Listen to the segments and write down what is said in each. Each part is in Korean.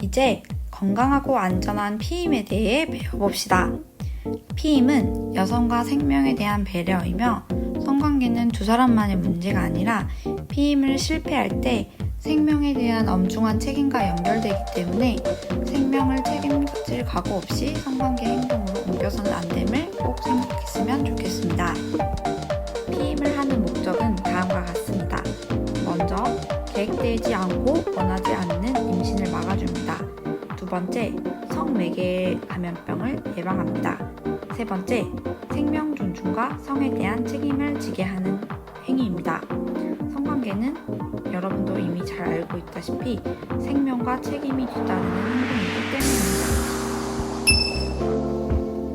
이제 건강하고 안전한 피임에 대해 배워봅시다. 피임은 여성과 생명에 대한 배려이며 성관계는 두 사람만의 문제가 아니라 피임을 실패할 때 생명에 대한 엄중한 책임과 연결되기 때문에 생명을 책임질 각오 없이 성관계 행동으로 옮겨서는 안 됨을 꼭 생각했으면 좋겠습니다. 피임을 하는 목적은 다음과 같습니다. 먼저, 계획되지 않고 원하지 않는 임신을 막아줍니다. 두 번째, 성매개 감염병을 예방합니다. 세 번째, 생명 존중과 성에 대한 책임을 지게 하는 행위입니다. 성관계는 여러분도 이미 잘 알고 있다시피 생명과 책임이 뒤따르는 행동이기 때문입니다.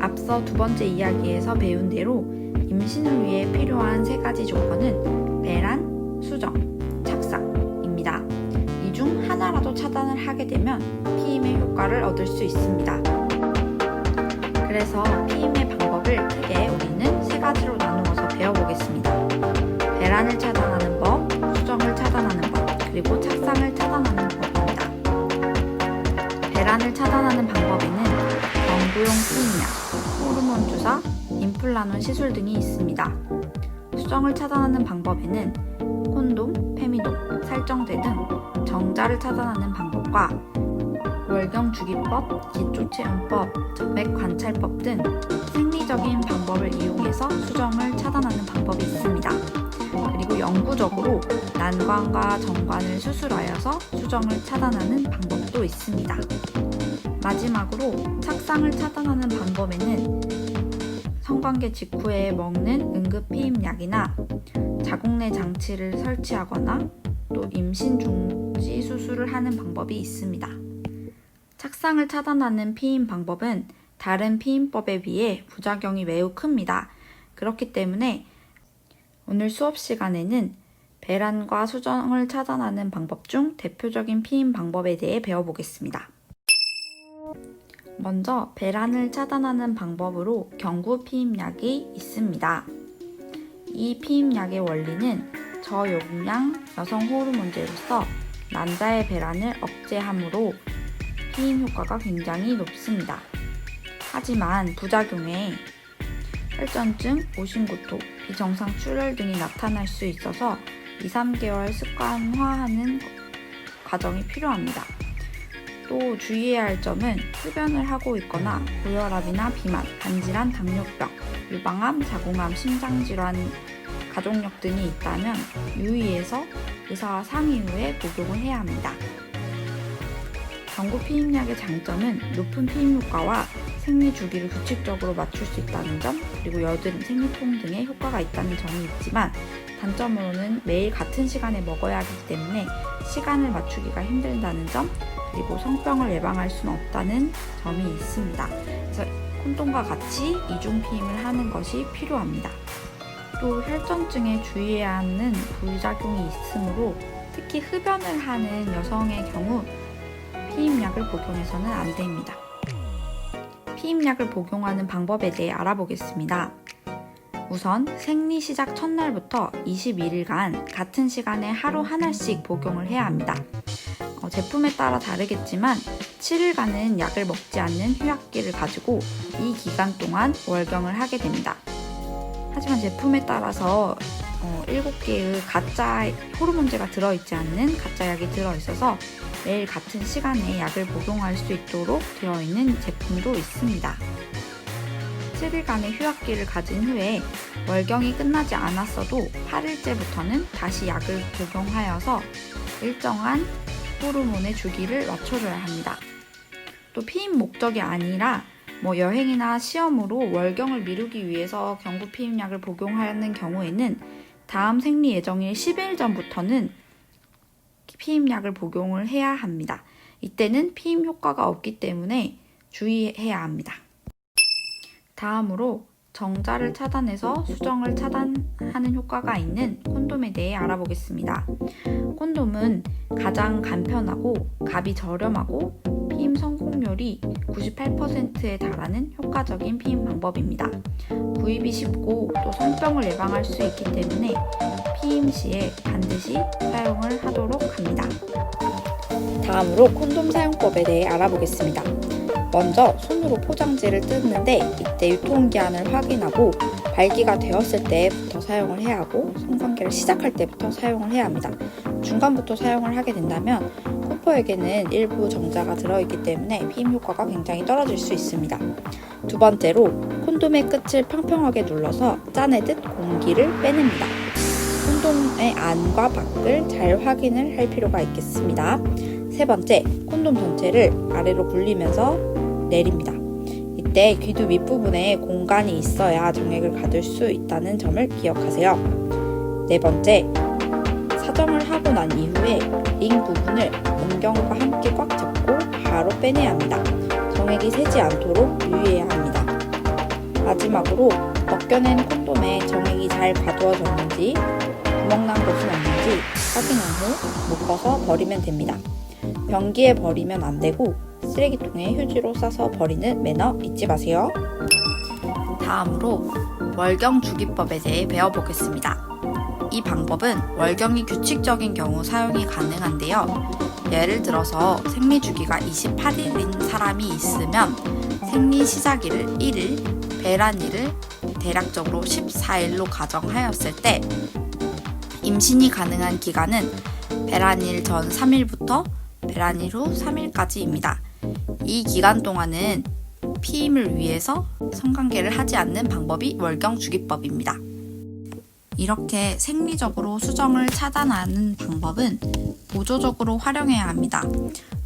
앞서 두 번째 이야기에서 배운 대로 임신을 위해 필요한 세 가지 조건은 배란, 수정, 착상입니다. 이 중 하나라도 차단을 하게 되면 피임의 효과를 얻을 수 있습니다. 그래서 피임의 방법을 크게 우리는 세 가지로 나누어서 배워보겠습니다. 배란을 차단하는 법, 수정을 차단하는 법, 그리고 착상을 차단하는 법입니다. 배란을 차단하는 방법에는 경구용 피임약, 호르몬 주사, 임플란트 시술 등이 있습니다. 수정을 차단하는 방법에는 콘돔, 페미돔, 살정제 등 정자를 차단하는 방법과 월경주기법, 기초체온법, 점액관찰법 등 생리적인 방법을 이용해서 수정을 차단하는 방법이 있습니다. 그리고 영구적으로 난관과 정관을 수술하여서 수정을 차단하는 방법도 있습니다. 마지막으로 착상을 차단하는 방법에는 성관계 직후에 먹는 응급피임약이나 자궁내 장치를 설치하거나 또 임신 중지 수술을 하는 방법이 있습니다. 착상을 차단하는 피임 방법은 다른 피임법에 비해 부작용이 매우 큽니다. 그렇기 때문에 오늘 수업 시간에는 배란과 수정을 차단하는 방법 중 대표적인 피임 방법에 대해 배워보겠습니다. 먼저 배란을 차단하는 방법으로 경구 피임약이 있습니다. 이 피임약의 원리는 저용량 여성 호르몬제로서 남자의 배란을 억제하므로 피임 효과가 굉장히 높습니다. 하지만 부작용에 혈전증, 오심고토, 비정상 출혈 등이 나타날 수 있어서 2-3개월 습관화하는 과정이 필요합니다. 또 주의해야 할 점은 흡연을 하고 있거나 고혈압이나 비만, 간질환, 당뇨병, 유방암, 자궁암, 심장질환, 가족력 등이 있다면 유의해서 의사와 상의 후에 복용을 해야 합니다. 경구 피임약의 장점은 높은 피임 효과와 생리 주기를 규칙적으로 맞출 수 있다는 점, 그리고 여드름, 생리통 등의 효과가 있다는 점이 있지만 단점으로는 매일 같은 시간에 먹어야 하기 때문에 시간을 맞추기가 힘들다는 점, 그리고 성병을 예방할 수는 없다는 점이 있습니다. 그래서 콘돔과 같이 이중 피임을 하는 것이 필요합니다. 또 혈전증에 주의해야 하는 부작용이 있으므로 특히 흡연을 하는 여성의 경우 피임약을 복용해서는 안 됩니다. 피임약을 복용하는 방법에 대해 알아보겠습니다. 우선 생리 시작 첫날부터 21일간 같은 시간에 하루 하나씩 복용을 해야 합니다. 제품에 따라 다르겠지만 7일간은 약을 먹지 않는 휴약기를 가지고 이 기간 동안 월경을 하게 됩니다. 하지만 제품에 따라서 7개의 가짜 호르몬제가 들어있지 않는 가짜 약이 들어있어서 매일 같은 시간에 약을 복용할 수 있도록 되어 있는 제품도 있습니다. 7일간의 휴약기를 가진 후에 월경이 끝나지 않았어도 8일째부터는 다시 약을 복용하여서 일정한 호르몬의 주기를 맞춰줘야 합니다. 또 피임 목적이 아니라 여행이나 시험으로 월경을 미루기 위해서 경구 피임약을 복용하는 경우에는 다음 생리 예정일 10일 전부터는 피임약을 복용을 해야 합니다. 이때는 피임 효과가 없기 때문에 주의해야 합니다. 다음으로 정자를 차단해서 수정을 차단하는 효과가 있는 콘돔에 대해 알아보겠습니다. 콘돔은 가장 간편하고 값이 저렴하고 피임 성공률이 98%에 달하는 효과적인 피임 방법입니다. 구입이 쉽고 또 성병을 예방할 수 있기 때문에 피임 시에 반드시 사용을 하도록 합니다. 다음으로 콘돔 사용법에 대해 알아보겠습니다. 먼저 손으로 포장지를 뜯는데 이때 유통기한을 확인하고 발기가 되었을 때부터 사용을 해야 하고 성관계를 시작할 때부터 사용을 해야 합니다. 중간부터 사용을 하게 된다면 콘포에게는 일부 정자가 들어있기 때문에 피임 효과가 굉장히 떨어질 수 있습니다. 두 번째로 콘돔의 끝을 평평하게 눌러서 짜내듯 공기를 빼냅니다. 콘돔의 안과 밖을 잘 확인을 할 필요가 있겠습니다. 세 번째, 콘돔 전체를 아래로 굴리면서 내립니다. 이때 귀두 밑부분에 공간이 있어야 정액을 가둘 수 있다는 점을 기억하세요. 네 번째, 사정을 하고 난 이후에 링 부분을 음경과 함께 꽉 잡고 바로 빼내야 합니다. 정액이 새지 않도록 유의해야 합니다. 마지막으로 벗겨낸 콘돔에 정액이 잘 가두어졌는지 구멍난 곳은 없는지 확인한 후 묶어서 버리면 됩니다. 변기에 버리면 안 되고 쓰레기통에 휴지로 싸서 버리는 매너 잊지 마세요. 다음으로 월경 주기법에 대해 배워보겠습니다. 이 방법은 월경이 규칙적인 경우 사용이 가능한데요. 예를 들어서 생리 주기가 28일인 사람이 있으면 생리 시작일을 1일, 배란일을 대략적으로 14일로 가정하였을 때 임신이 가능한 기간은 배란일 전 3일부터 배란일 후 3일까지입니다. 이 기간 동안은 피임을 위해서 성관계를 하지 않는 방법이 월경주기법입니다. 이렇게 생리적으로 수정을 차단하는 방법은 보조적으로 활용해야 합니다.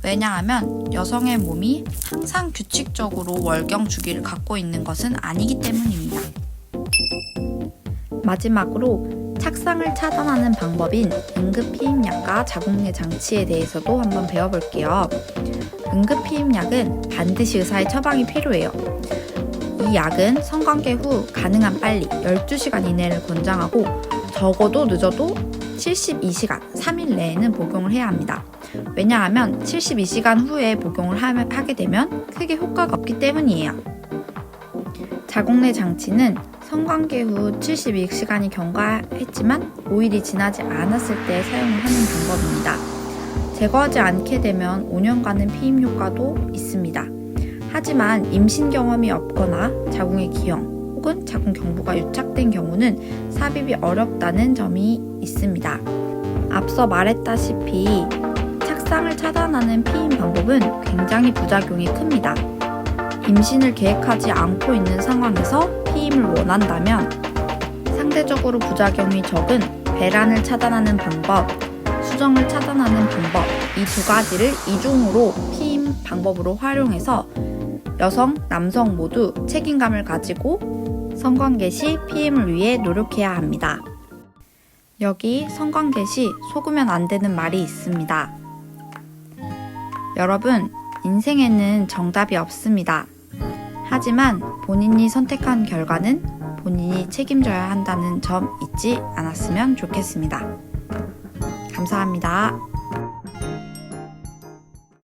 왜냐하면 여성의 몸이 항상 규칙적으로 월경주기를 갖고 있는 것은 아니기 때문입니다. 마지막으로 착상을 차단하는 방법인 응급피임약과 자궁내 장치에 대해서도 한번 배워볼게요. 응급피임약은 반드시 의사의 처방이 필요해요. 이 약은 성관계 후 가능한 빨리 12시간 이내를 권장하고 적어도 늦어도 72시간, 3일 내에는 복용을 해야 합니다. 왜냐하면 72시간 후에 복용을 하게 되면 크게 효과가 없기 때문이에요. 자궁내 장치는 성관계 후 72시간이 경과했지만 5일이 지나지 않았을 때 사용을 하는 방법입니다. 제거하지 않게 되면 5년간은 피임 효과도 있습니다. 하지만 임신 경험이 없거나 자궁의 기형 혹은 자궁 경부가 유착된 경우는 삽입이 어렵다는 점이 있습니다. 앞서 말했다시피 착상을 차단하는 피임 방법은 굉장히 부작용이 큽니다. 임신을 계획하지 않고 있는 상황에서 피임을 원한다면 상대적으로 부작용이 적은 배란을 차단하는 방법, 수정을 차단하는 방법 이 두 가지를 이중으로 피임 방법으로 활용해서 여성, 남성 모두 책임감을 가지고 성관계 시 피임을 위해 노력해야 합니다. 여기 성관계 시 속으면 안 되는 말이 있습니다. 여러분, 인생에는 정답이 없습니다. 하지만 본인이 선택한 결과는 본인이 책임져야 한다는 점 잊지 않았으면 좋겠습니다. 감사합니다.